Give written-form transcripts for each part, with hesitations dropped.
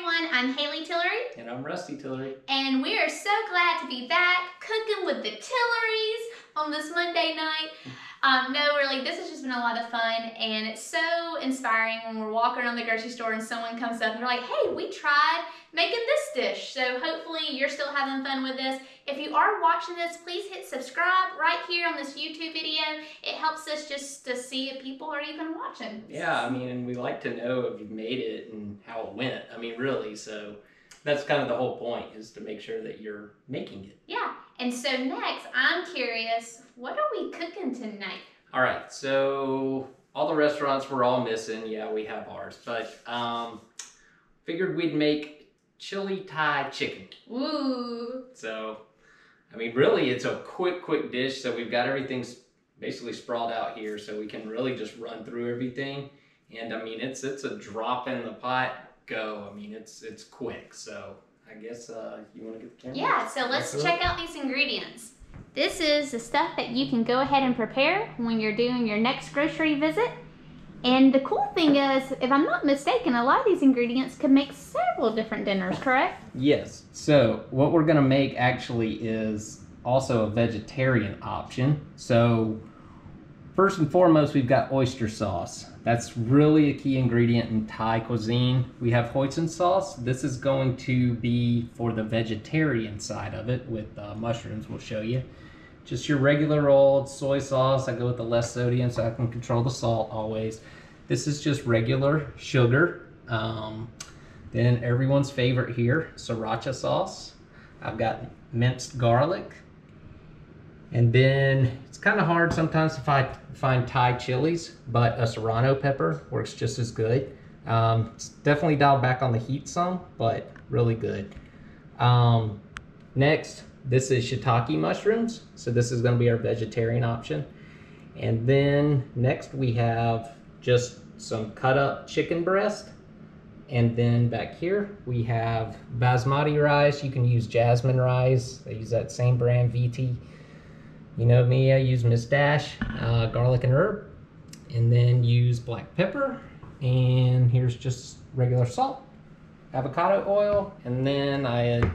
everyone, I'm Haley Tillery. And I'm Rusty Tillery. And we are so glad to be back cooking with the Tilleries on this Monday night. No, really, this has just been a lot of fun, and it's so inspiring when we're walking around the grocery store and someone comes up and they're like, hey, we tried making this dish. So hopefully you're still having fun with this. If you are watching this, please hit subscribe right here on this YouTube video. It helps us just to see if people are even watching. Yeah, I mean, and we like to know if you've made it and how it went. I mean, really, so that's kind of the whole point, is to make sure that you're making it. Yeah, and so next, I'm curious, what are we cooking tonight? All right, so all the restaurants we're all missing, yeah, we have ours, but figured we'd make chili Thai chicken. Ooh. So, I mean, really, it's a quick dish, so we've got everything basically sprawled out here, so we can really just run through everything. And I mean, it's a drop in the pot, go. I mean, it's quick, so I guess you want to get the camera? Yeah, so let's check out these ingredients. This is the stuff that you can go ahead and prepare when you're doing your next grocery visit. And the cool thing is, if I'm not mistaken, a lot of these ingredients could make several different dinners, correct? Yes. So what we're gonna make actually is also a vegetarian option. So first and foremost, we've got oyster sauce. That's really a key ingredient in Thai cuisine. We have Hoisin Sauce. This is going to be for the vegetarian side of it with mushrooms, we'll show you. Just your regular old soy sauce. I go with the less sodium so I can control the salt always. This is just regular sugar. Then everyone's favorite here, Sriracha Sauce. I've got minced garlic. And then it's kind of hard sometimes to find Thai chilies, but a Serrano Pepper works just as good. It's definitely dialed back on the heat some, but really good. Next, this is Shiitake Mushrooms. So this is going to be our vegetarian option. And then next we have just some cut up chicken breast. And then back here we have basmati rice. You can use jasmine rice. I use that same brand, VT. You know me, I use Miss Dash, garlic and herb, and then use black pepper, and here's just regular salt, avocado oil, and then I, of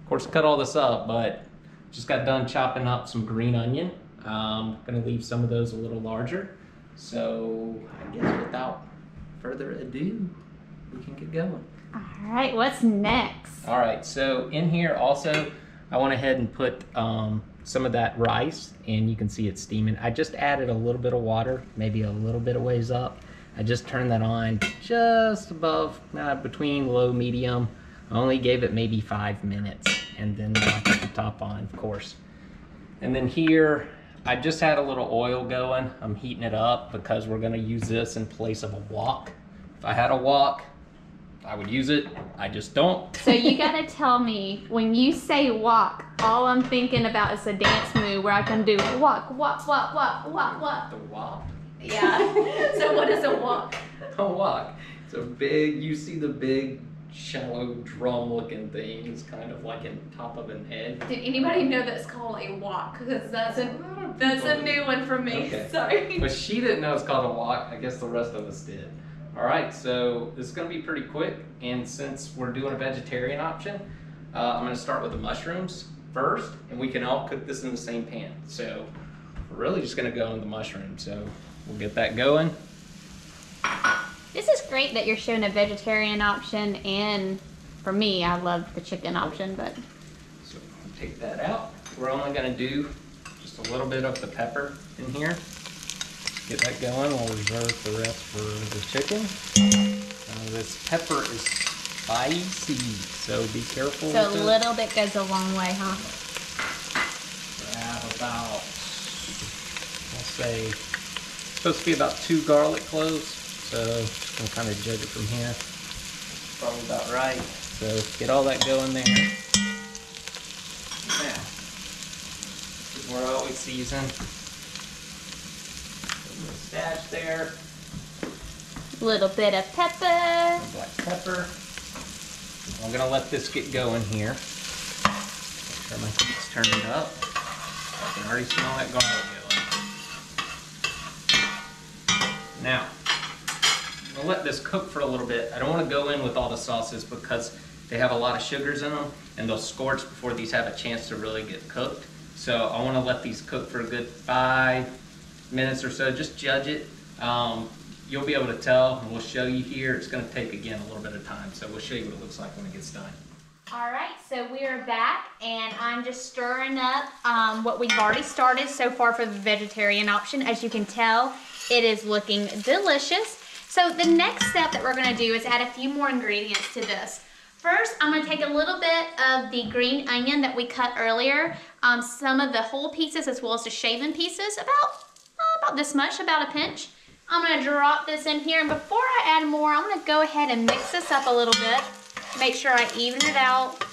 course, cut all this up, but just got done chopping up some green onion. Gonna leave some of those a little larger. So I guess without further ado, we can get going. All right, what's next? All right, so in here also, I went ahead and put some of that rice, and you can see it steaming. I just added a little bit of water, maybe a little bit of ways up. I just turned that on just above, between low, medium. I only gave it maybe 5 minutes, and then I put the top on, of course. And then here, I just had a little oil going. I'm heating it up because we're gonna use this in place of a wok. If I had a wok, I would use it. I just don't. So you gotta tell me, when you say wok, all I'm thinking about is a dance move where I can do wok, wok, wok, wok, wok, wok. The wok? Yeah. So what is a wok? A wok. It's a big, you see the big, shallow drum looking thing. It's kind of like in top of an head. Did anybody know that's called a wok? Because that's a new one for me. Okay. Sorry. But she didn't know it's called a wok. I guess the rest of us did. All right, so this is gonna be pretty quick, and since we're doing a vegetarian option, I'm gonna start with the mushrooms first, and we can all cook this in the same pan. So we're really just gonna go in the mushrooms, so we'll get that going. This is great that you're showing a vegetarian option, and for me, I love the chicken option, but. So I'll take that out. We're only gonna do just a little bit of the pepper in here. Get that going. We'll reserve the rest for the chicken. This pepper is spicy, so be careful. So a little bit goes a long way, huh? Grab about, I'll say, it's supposed to be about 2 garlic cloves. So just gonna kind of judge it from here. Probably about right. So get all that going there. Now, this is where I always season. Stash there. Little bit of pepper. Black pepper. I'm gonna let this get going here. Make sure my heat's turned up. I can already smell that garlic going. Now, I'll let this cook for a little bit. I don't want to go in with all the sauces because they have a lot of sugars in them and they'll scorch before these have a chance to really get cooked. So I want to let these cook for a good 5 minutes or so. Just judge it. You'll be able to tell, and we'll show you here. It's going to take, again, a little bit of time. So we'll show you what it looks like when it gets done. All right, so we are back, and I'm just stirring up what we've already started so far for the vegetarian option. As you can tell, it is looking delicious. So the next step that we're gonna do is add a few more ingredients to this. First, I'm gonna take a little bit of the green onion that we cut earlier, some of the whole pieces as well as the shaven pieces, about this much, about a pinch. I'm gonna drop this in here, and before I add more, I'm gonna go ahead and mix this up a little bit. Make sure I even it out.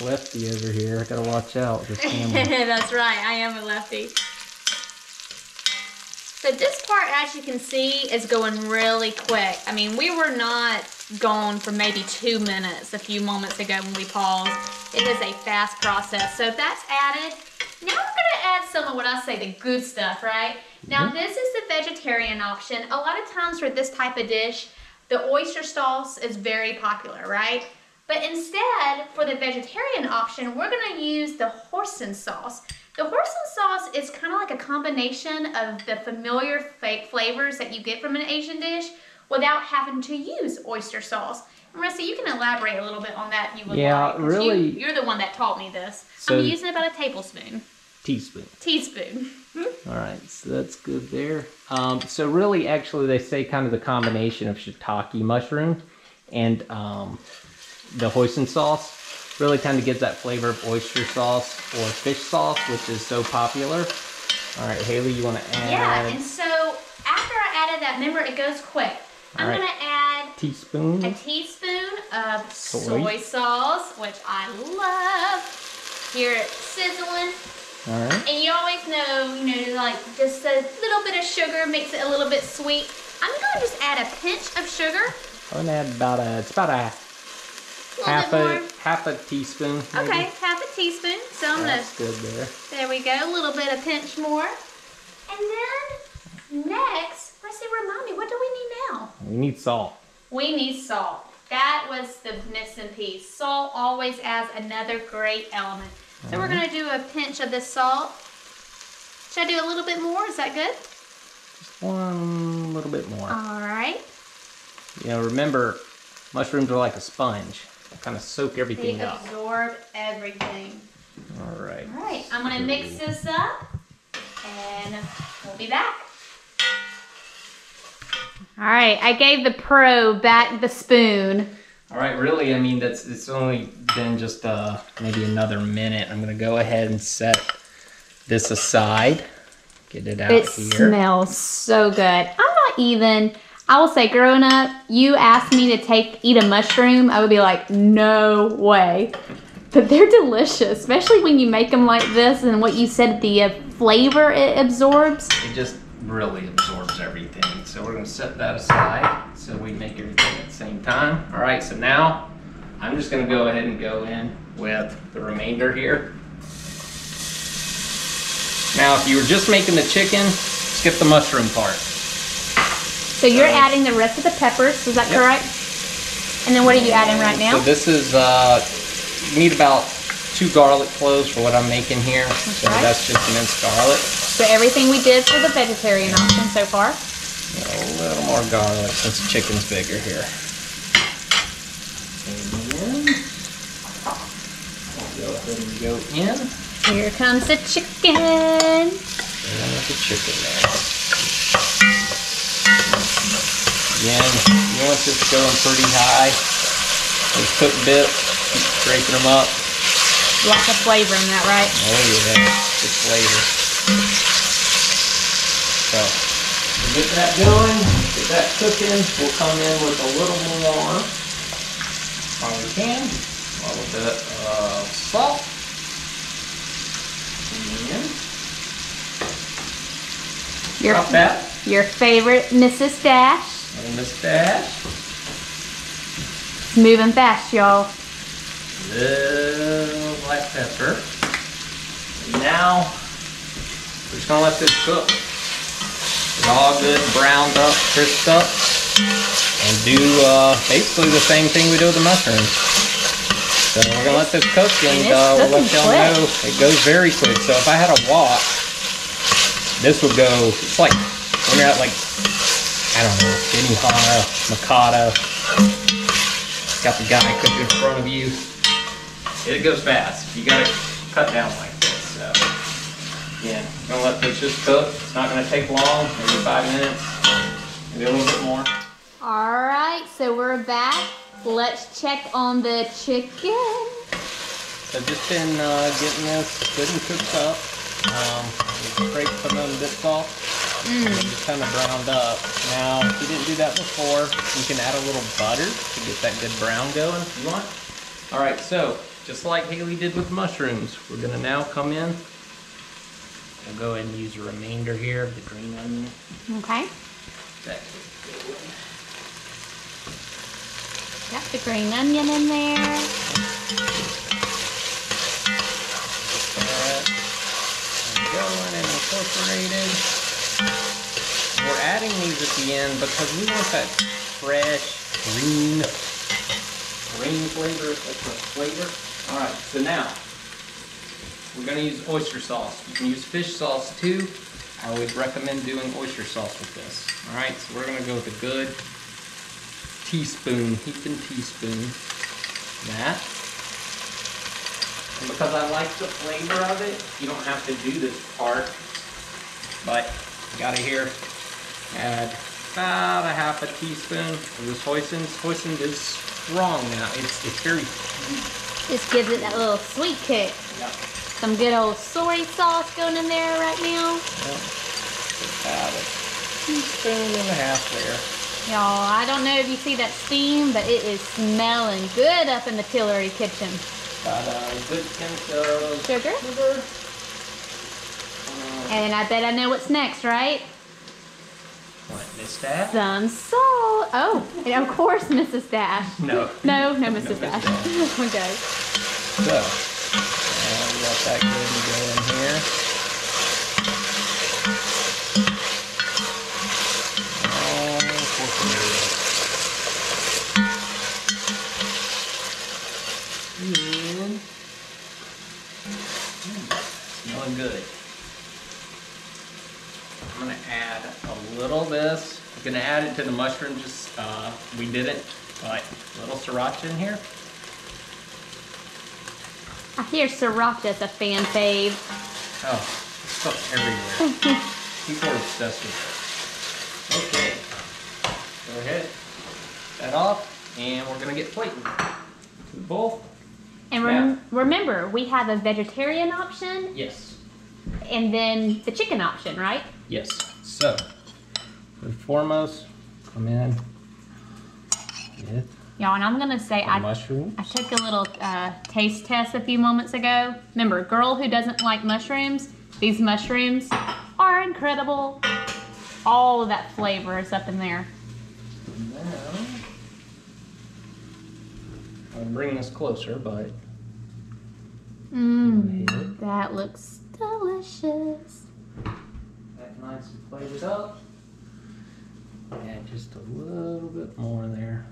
Lefty over here, I gotta watch out with this camera. That's right, I am a lefty. So this part, as you can see, is going really quick. I mean, we were not gone for maybe 2 minutes a few moments ago when we paused. It is a fast process. So that's added. Now we're gonna add some of what I say, the good stuff, right? Now this is the vegetarian option. A lot of times for this type of dish, the oyster sauce is very popular, right? But instead, for the vegetarian option, we're gonna use the Hoisin sauce. The Hoisin sauce is kind of like a combination of the familiar flavors that you get from an Asian dish without having to use oyster sauce. Marissa, you can elaborate a little bit on that if you would like. Yeah, really. You're the one that taught me this. So, I'm using about a tablespoon. Teaspoon. Teaspoon. All right, so that's good there. So really, actually, they say kind of the combination of shiitake mushrooms and the hoisin sauce really kind of gives that flavor of oyster sauce or fish sauce, which is so popular. All right, Haley, you want to add? Yeah, and so after I added that, remember it goes quick. I'm going to add a teaspoon of soy sauce, which I love. Hear it sizzling. All right. And you always know, like just a little bit of sugar makes it a little bit sweet. I'm going to just add a pinch of sugar. I'm going to add it's about a half a teaspoon. Maybe. Okay, half a teaspoon. So I'm going to. That's good there. There we go, a little bit, a pinch more. And then next, remind me, what do we need now? We need salt. We need salt. That was the missing piece. Salt always adds another great element. So we're going to do a pinch of this salt. Should I do a little bit more? Is that good? Just one little bit more. All right. Remember, mushrooms are like a sponge. They kind of soak everything up. They absorb everything. All right. All right. I'm going to mix this up, and we'll be back. All right. I gave the pro back the spoon. All right, really, I mean, it's only been just maybe another minute. I'm gonna go ahead and set this aside. Get it out here. It smells so good. I will say, growing up, you asked me to eat a mushroom, I would be like, no way. But they're delicious, especially when you make them like this and what you said, the flavor it absorbs. It just really absorbs everything. So we're gonna set that aside so we make everything at the same time. All right, so now I'm just gonna go ahead and go in with the remainder here. Now, if you were just making the chicken, skip the mushroom part. So you're adding the rest of the peppers, is that correct? And then what are you adding right now? So this is, you need about 2 garlic cloves for what I'm making here. That's just minced garlic. So everything we did for the vegetarian option so far. A little more garlic since the chicken's bigger here. And then we'll go ahead and go in. Here comes the chicken. And with the chicken there. Again, you want this going pretty high. Those cook bits, keep scraping them up. Lots of flavor in that, right? Oh yeah, good flavor. So, we'll get that going, get that cooking. We'll come in with a little more, while we can, a little bit of salt. And your favorite Mrs. Dash. Miss Dash. It's moving fast, y'all. Little black pepper. And now, we're just gonna let this cook. It's all good, browned up, crisped up. and do basically the same thing we do with the mushrooms. So we're gonna let this cook, and we'll let y'all know it goes very quick. So if I had a wok, this would go. It's like when you're at like, I don't know, Benihana, Mikado. Got the guy cooking in front of you. It goes fast. You gotta cut down like this. So yeah, I'm gonna let this just cook. It's not gonna take long, maybe 5 minutes, maybe a little bit more. All right, so we're back. Let's check on the chicken. So just been getting this good and cooked up. We scraped some of the bits off. And just kind of browned up. Now, if you didn't do that before, you can add a little butter to get that good brown going if you want. All right, so just like Haley did with mushrooms, we're gonna now come in. We'll go ahead and use the remainder here of the green onion. Okay. Got the green onion in there. Going and incorporated. We're adding these at the end because we want that fresh, green flavor. That's the flavor. All right, so now we're gonna use oyster sauce. You can use fish sauce too. I would recommend doing oyster sauce with this. All right, so we're gonna go with a good teaspoon, heaping teaspoon. That. And because I like the flavor of it, you don't have to do this part, but you gotta here add about a half a teaspoon of this hoisin. Hoisin is strong now. It's very sweet. Just gives it that little sweet kick. Yep. Some good old soy sauce going in there right now. Yep. About a teaspoon and a half there. Y'all, I don't know if you see that steam, but it is smelling good up in the Tillery kitchen. Got a good pinch of sugar. And I bet I know what's next, right? What, Miss Dash? Some salt. Oh, and of course, Mrs. Dash. No. No, Mrs. Dash. Okay. So, we got that good and go in here. Smelling good. I'm gonna add a little of this. I'm gonna add it to the mushrooms. Just we didn't, but a little sriracha in here. I hear Sriracha's a fan fave. Oh, this stuff's everywhere. People are obsessed with it. Okay, go ahead, that off, and we're gonna get plating. To the bowl. And remember, we have a vegetarian option. Yes. And then the chicken option, right? Yes. So, first and foremost, come in with Y'all, and I'm gonna say mushrooms. I took a little taste test a few moments ago. Remember, a girl who doesn't like mushrooms, these mushrooms are incredible. All of that flavor is up in there. Now, I'll bring this closer, but That looks delicious. that nice and flavored up. Add just a little bit more there.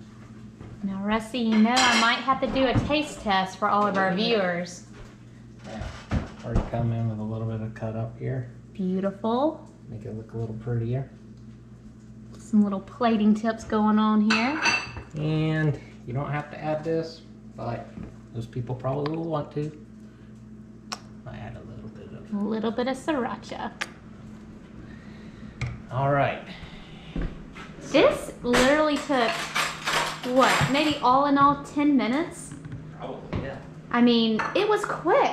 Now, Rusty, you know I might have to do a taste test for all of our viewers. Yeah, already come in with a little bit of cut up here. Beautiful. Make it look a little prettier. Some little plating tips going on here. And you don't have to add this, but those people probably will want to. I add a little bit of sriracha. All right. This literally took, what, maybe all in all 10 minutes? Probably, yeah. I mean, it was quick.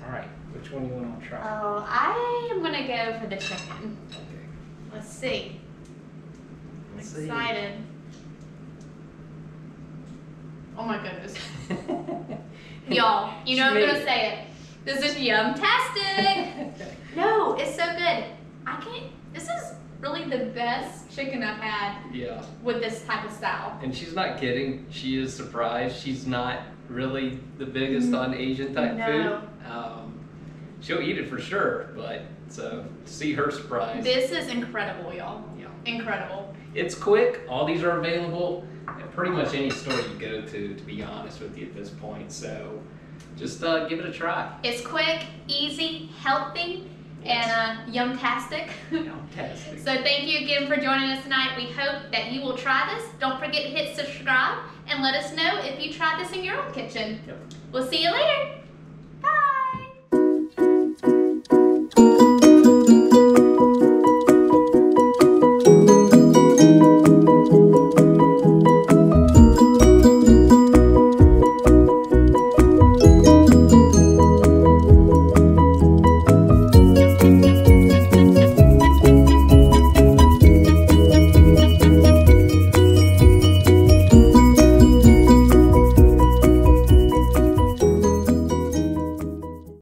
All right, which one do you want to try? Oh, I am gonna go for the chicken. Okay. Let's see. I'm Let's see. excited. Oh my goodness. Y'all, you know I'm gonna say it. This is yum-tastic. No, it's so good. This is really the best chicken I've had with this type of style. And she's not kidding. She is surprised. She's not really the biggest on Asian type food. She'll eat it for sure, but so to see her surprise. This is incredible, y'all. Yeah. Incredible. It's quick. All these are available at pretty much any store you go to be honest with you at this point. So just give it a try. It's quick, easy, healthy, and yum-tastic. Fantastic. So thank you again for joining us tonight. We hope that you will try this. Don't forget to hit subscribe and let us know if you tried this in your own kitchen. Yep. We'll see you later.